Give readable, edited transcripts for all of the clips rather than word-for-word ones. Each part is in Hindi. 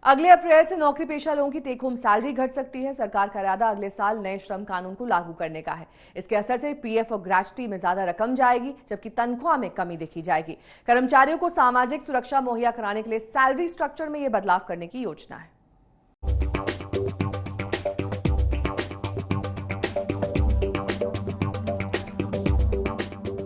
अगले अप्रैल से नौकरी पेशा लोगों की टेक होम सैलरी घट सकती है। सरकार का इरादा अगले साल नए श्रम कानून को लागू करने का है। इसके असर से पीएफ और ग्रेच्युटी में ज्यादा रकम जाएगी, जबकि तनख्वाह में कमी देखी जाएगी। कर्मचारियों को सामाजिक सुरक्षा मुहैया कराने के लिए सैलरी स्ट्रक्चर में यह बदलाव करने की योजना है।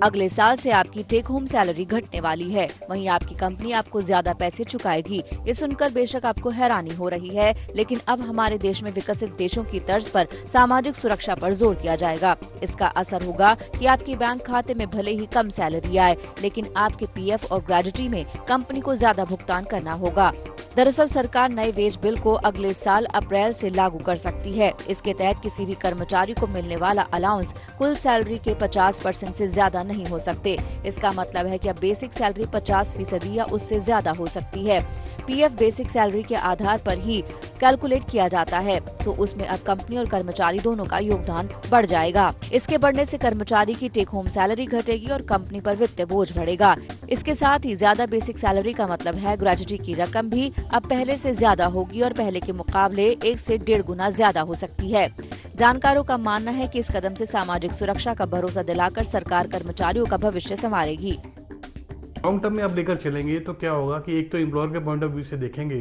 अगले साल से आपकी टेक होम सैलरी घटने वाली है। वहीं आपकी कंपनी आपको ज्यादा पैसे चुकाएगी। ये सुनकर बेशक आपको हैरानी हो रही है, लेकिन अब हमारे देश में विकसित देशों की तर्ज पर सामाजिक सुरक्षा पर जोर दिया जाएगा। इसका असर होगा कि आपके बैंक खाते में भले ही कम सैलरी आए, लेकिन आपके पीएफ और ग्रेच्युटी में कंपनी को ज्यादा भुगतान करना होगा। दरअसल सरकार नए वेज बिल को अगले साल अप्रैल से लागू कर सकती है। इसके तहत किसी भी कर्मचारी को मिलने वाला अलाउंस कुल सैलरी के 50% से ज्यादा नहीं हो सकते। इसका मतलब है कि अब बेसिक सैलरी 50% या उससे ज्यादा हो सकती है। पीएफ बेसिक सैलरी के आधार पर ही कैलकुलेट किया जाता है, तो उसमें अब कंपनी और कर्मचारी दोनों का योगदान बढ़ जाएगा। इसके बढ़ने से कर्मचारी की टेक होम सैलरी घटेगी और कंपनी पर वित्तीय बोझ बढ़ेगा। इसके साथ ही ज्यादा बेसिक सैलरी का मतलब है ग्रेच्युटी की रकम भी अब पहले से ज्यादा होगी और पहले के मुकाबले 1 से 1.5 गुना ज्यादा हो सकती है। जानकारों का मानना है कि इस कदम से सामाजिक सुरक्षा का भरोसा दिलाकर सरकार कर्मचारियों का भविष्य संवारेगी। लॉन्ग टर्म में आप लेकर चलेंगे तो क्या होगा कि एक तो एम्प्लॉयर के पॉइंट ऑफ व्यू से देखेंगे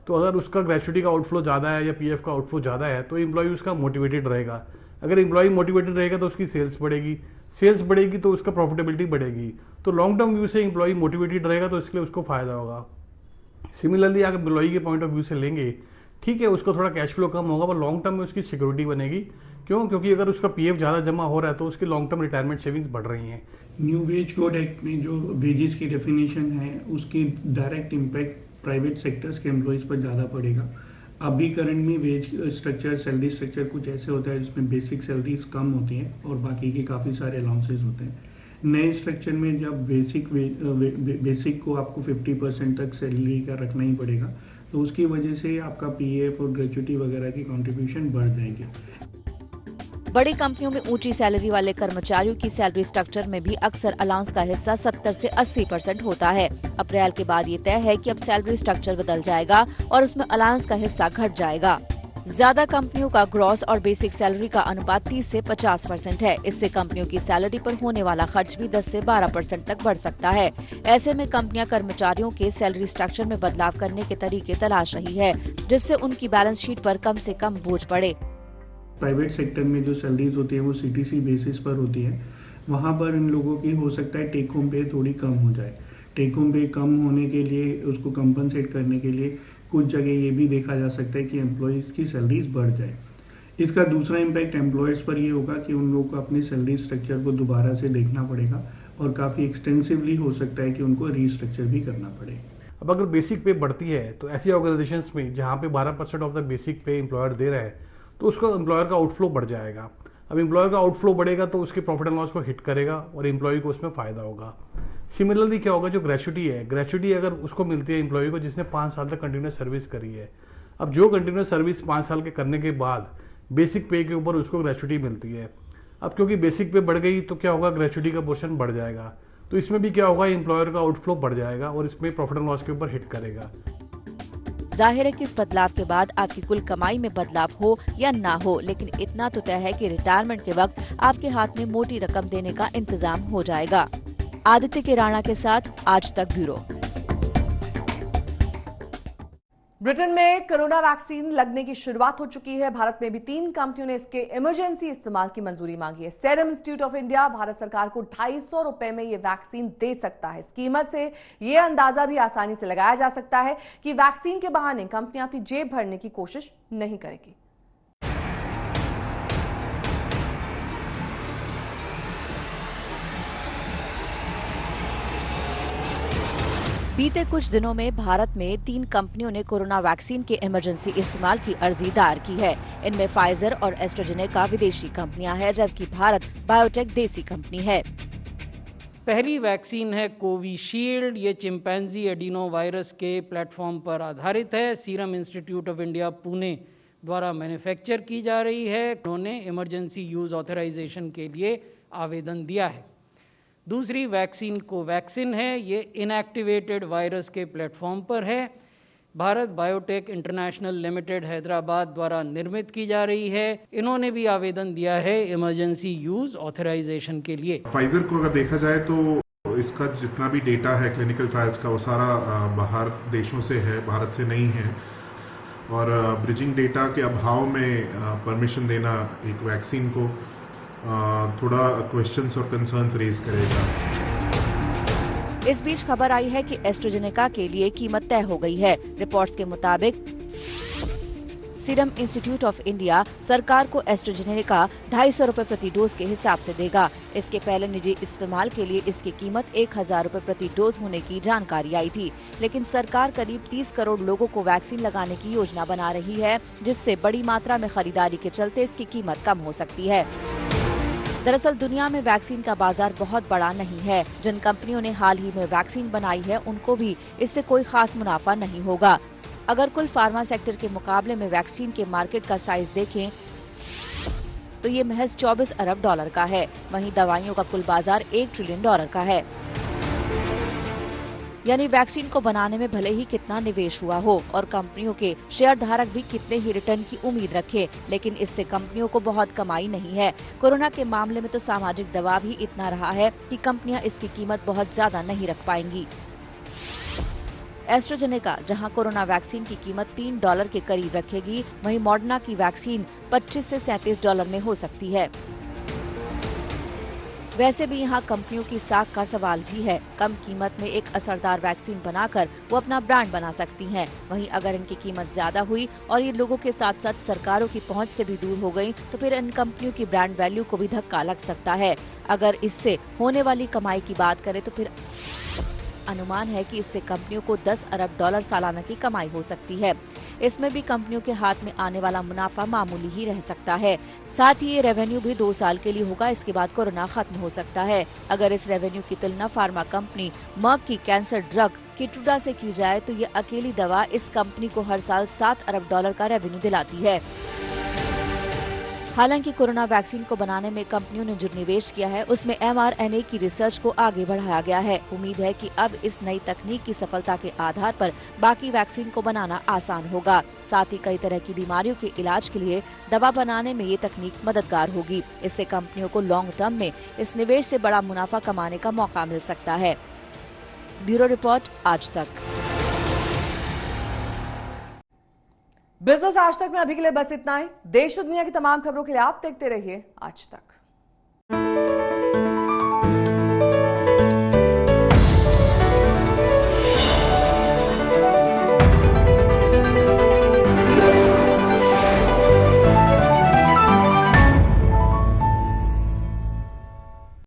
तो अगर उसका ग्रेच्युटी का आउटफ्लो ज़्यादा है या पीएफ का आउटफ्लो ज़्यादा है तो एम्प्लॉय उसका मोटिवेटेड रहेगा। अगर एम्प्लॉय मोटिवेटेड रहेगा तो उसकी सेल्स बढ़ेगी तो उसका प्रॉफिटेबिलिटी बढ़ेगी। तो लॉन्ग टर्म व्यू से एम्प्लॉय मोटिवेटेड रहेगा तो इसलिए उसको फायदा होगा। सिमिलरली अगर एम्प्लॉय के पॉइंट ऑफ व्यू से लेंगे, ठीक है उसको थोड़ा कैश फ्लो कम होगा पर लॉन्ग टर्म में उसकी सिक्योरिटी बनेगी। क्यों? क्योंकि अगर उसका पीएफ ज़्यादा जमा हो रहा है तो उसकी लॉन्ग टर्म रिटायरमेंट सेविंग्स बढ़ रही हैं। न्यू वेज कोड एक्ट में जो वेजेस की डेफिनेशन है उसकी डायरेक्ट इम्पैक्ट प्राइवेट सेक्टर्स के एम्प्लॉयज़ पर ज़्यादा पड़ेगा। अभी करंट में वेज स्ट्रक्चर, सैलरी स्ट्रक्चर कुछ ऐसे होता है जिसमें बेसिक सैलरीज कम होती हैं और बाकी के काफ़ी सारे अलाउंसेज होते हैं। नए स्ट्रक्चर में जब बेसिक को आपको 50% तक सैलरी का रखना ही पड़ेगा, तो उसकी वजह से आपका पीएफ और ग्रेच्युटी वगैरह की कंट्रीब्यूशन बढ़ जाएंगे। बड़ी कंपनियों में ऊंची सैलरी वाले कर्मचारियों की सैलरी स्ट्रक्चर में भी अक्सर अलाउंस का हिस्सा 70 से 80% होता है। अप्रैल के बाद ये तय है कि अब सैलरी स्ट्रक्चर बदल जाएगा और उसमें अलाउंस का हिस्सा घट जाएगा। ज्यादा कंपनियों का ग्रॉस और बेसिक सैलरी का अनुपात 30 से 50% है। इससे कंपनियों की सैलरी पर होने वाला खर्च भी 10 से 12% तक बढ़ सकता है। ऐसे में कंपनियां कर्मचारियों के सैलरी स्ट्रक्चर में बदलाव करने के तरीके तलाश रही है, जिससे उनकी बैलेंस शीट पर कम से कम बोझ पड़े। प्राइवेट सेक्टर में जो सैलरीज होती है वो सीटीसी बेसिस पर होती है। वहाँ पर इन लोगों की हो सकता है टेक होम पे थोड़ी कम हो जाए। टेक होम पे कम होने के लिए उसको कंपनसेट करने के लिए कुछ जगह ये भी देखा जा सकता है कि एम्प्लॉयज़ की सैलरीज बढ़ जाए। इसका दूसरा इम्पैक्ट एम्प्लॉयर्स पर ये होगा कि उन लोगों को अपनी सैलरी स्ट्रक्चर को दोबारा से देखना पड़ेगा और काफ़ी एक्सटेंसिवली हो सकता है कि उनको रीस्ट्रक्चर भी करना पड़े। अब अगर बेसिक पे बढ़ती है तो ऐसी ऑर्गेनाइजेशंस में जहाँ पे 12% ऑफ द बेसिक पे एम्प्लॉयर दे रहा है तो उसका एम्प्लॉयर का आउटफ्लो बढ़ जाएगा। अब एम्प्लॉयर का आउटफ्लो बढ़ेगा तो उसके प्रॉफिट एंड लॉस को हिट करेगा और एम्प्लॉय को उसमें फायदा होगा। सिमिलरली क्या होगा, जो ग्रेच्युटी अगर उसको मिलती है एम्प्लॉय को जिसने 5 साल तक कंटिन्यूस सर्विस करी है, अब जो कंटिन्यूस सर्विस 5 साल के करने के बाद बेसिक पे के ऊपर उसको ग्रेच्युटी मिलती है। अब क्योंकि बेसिक पे बढ़ गई तो क्या होगा, ग्रेच्युटी का पोर्शन बढ़ जाएगा। तो इसमें भी क्या होगा, एम्प्लॉयर का आउटफ्लो बढ़ जाएगा और इसमें प्रॉफिट एंड लॉस के ऊपर हिट करेगा। जाहिर है कि इस बदलाव के बाद आपकी कुल कमाई में बदलाव हो या ना हो, लेकिन इतना तो तय है कि रिटायरमेंट के वक्त आपके हाथ में मोटी रकम देने का इंतजाम हो जाएगा। आदित्य के राणा के साथ आज तक ब्यूरो। ब्रिटेन में कोरोना वैक्सीन लगने की शुरुआत हो चुकी है। भारत में भी 3 कंपनियों ने इसके इमरजेंसी इस्तेमाल की मंजूरी मांगी है। Serum institute of India Bharat सरकार को 250 रुपए में ये वैक्सीन दे सकता है। इस कीमत से ये अंदाजा भी आसानी से लगाया जा सकता है कि वैक्सीन के बहाने कंपनियां अपनी जेब भरने की कोशिश नहीं करेगी। बीते कुछ दिनों में भारत में 3 कंपनियों ने कोरोना वैक्सीन के इमरजेंसी इस्तेमाल की अर्जी दायर की है। इनमें फाइजर और एस्ट्राजेनेका विदेशी कंपनियां हैं, जबकि भारत बायोटेक देसी कंपनी है। पहली वैक्सीन है कोविशील्ड। ये चिंपैंजी एडिनो वायरस के प्लेटफॉर्म पर आधारित है। Serum institute of India Pune द्वारा मैन्युफैक्चर की जा रही है। उन्होंने इमरजेंसी यूज ऑथराइजेशन के लिए आवेदन दिया है। दूसरी वैक्सीन कोवैक्सिन है। ये इनएक्टिवेटेड वायरस के प्लेटफॉर्म पर है। Bharat biotech international limited Hyderabad द्वारा निर्मित की जा रही है। इन्होंने भी आवेदन दिया है इमरजेंसी यूज ऑथराइजेशन के लिए। फाइजर को अगर देखा जाए तो इसका जितना भी डेटा है क्लिनिकल ट्रायल्स का, वो सारा बाहर देशों से है, भारत से नहीं है। और ब्रिजिंग डेटा के अभाव में परमिशन देना एक वैक्सीन को थोड़ा क्वेश्चंस और कंसर्न्स रेज करेगा। इस बीच खबर आई है कि एस्ट्राजेनेका के लिए कीमत तय हो गई है। रिपोर्ट्स के मुताबिक सीरम इंस्टीट्यूट ऑफ इंडिया सरकार को एस्ट्राजेनेका 250 रुपए प्रति डोज के हिसाब से देगा। इसके पहले निजी इस्तेमाल के लिए इसकी कीमत 1000 रुपए प्रति डोज होने की जानकारी आई थी, लेकिन सरकार करीब 30 करोड़ लोगों को वैक्सीन लगाने की योजना बना रही है, जिससे बड़ी मात्रा में खरीदारी के चलते इसकी कीमत कम हो सकती है। दरअसल दुनिया में वैक्सीन का बाजार बहुत बड़ा नहीं है। जिन कंपनियों ने हाल ही में वैक्सीन बनाई है उनको भी इससे कोई खास मुनाफा नहीं होगा। अगर कुल फार्मा सेक्टर के मुकाबले में वैक्सीन के मार्केट का साइज देखें तो ये महज 24 अरब डॉलर का है। वहीं दवाइयों का कुल बाजार 1 ट्रिलियन डॉलर का है। यानी वैक्सीन को बनाने में भले ही कितना निवेश हुआ हो और कंपनियों के शेयर धारक भी कितने ही रिटर्न की उम्मीद रखें, लेकिन इससे कंपनियों को बहुत कमाई नहीं है। कोरोना के मामले में तो सामाजिक दबाव ही इतना रहा है कि कंपनियां इसकी कीमत बहुत ज्यादा नहीं रख पाएंगी। एस्ट्राजेनेका जहां कोरोना वैक्सीन की कीमत $3 के करीब रखेगी, वहीं मॉडर्ना की वैक्सीन 25 से 37 डॉलर में हो सकती है। वैसे भी यहाँ कंपनियों की साख का सवाल भी है। कम कीमत में एक असरदार वैक्सीन बनाकर वो अपना ब्रांड बना सकती हैं। वहीं अगर इनकी कीमत ज्यादा हुई और ये लोगों के साथ साथ सरकारों की पहुंच से भी दूर हो गई तो फिर इन कंपनियों की ब्रांड वैल्यू को भी धक्का लग सकता है। अगर इससे होने वाली कमाई की बात करें तो फिर अनुमान है कि इससे कंपनियों को 10 अरब डॉलर सालाना की कमाई हो सकती है। इसमें भी कंपनियों के हाथ में आने वाला मुनाफा मामूली ही रह सकता है। साथ ही ये रेवेन्यू भी 2 साल के लिए होगा। इसके बाद कोरोना खत्म हो सकता है। अगर इस रेवेन्यू की तुलना फार्मा कंपनी मर्क की कैंसर ड्रग किटुडा से की जाए तो ये अकेली दवा इस कंपनी को हर साल 7 अरब डॉलर का रेवेन्यू दिलाती है। हालांकि कोरोना वैक्सीन को बनाने में कंपनियों ने जो निवेश किया है उसमें mRNA की रिसर्च को आगे बढ़ाया गया है। उम्मीद है कि अब इस नई तकनीक की सफलता के आधार पर बाकी वैक्सीन को बनाना आसान होगा। साथ ही कई तरह की बीमारियों के इलाज के लिए दवा बनाने में ये तकनीक मददगार होगी। इससे कंपनियों को लॉन्ग टर्म में इस निवेश से बड़ा मुनाफा कमाने का मौका मिल सकता है। ब्यूरो रिपोर्ट, आज तक। बिजनेस आज तक में अभी के लिए बस इतना ही। देश और दुनिया की तमाम खबरों के लिए आप देखते रहिए आज तक।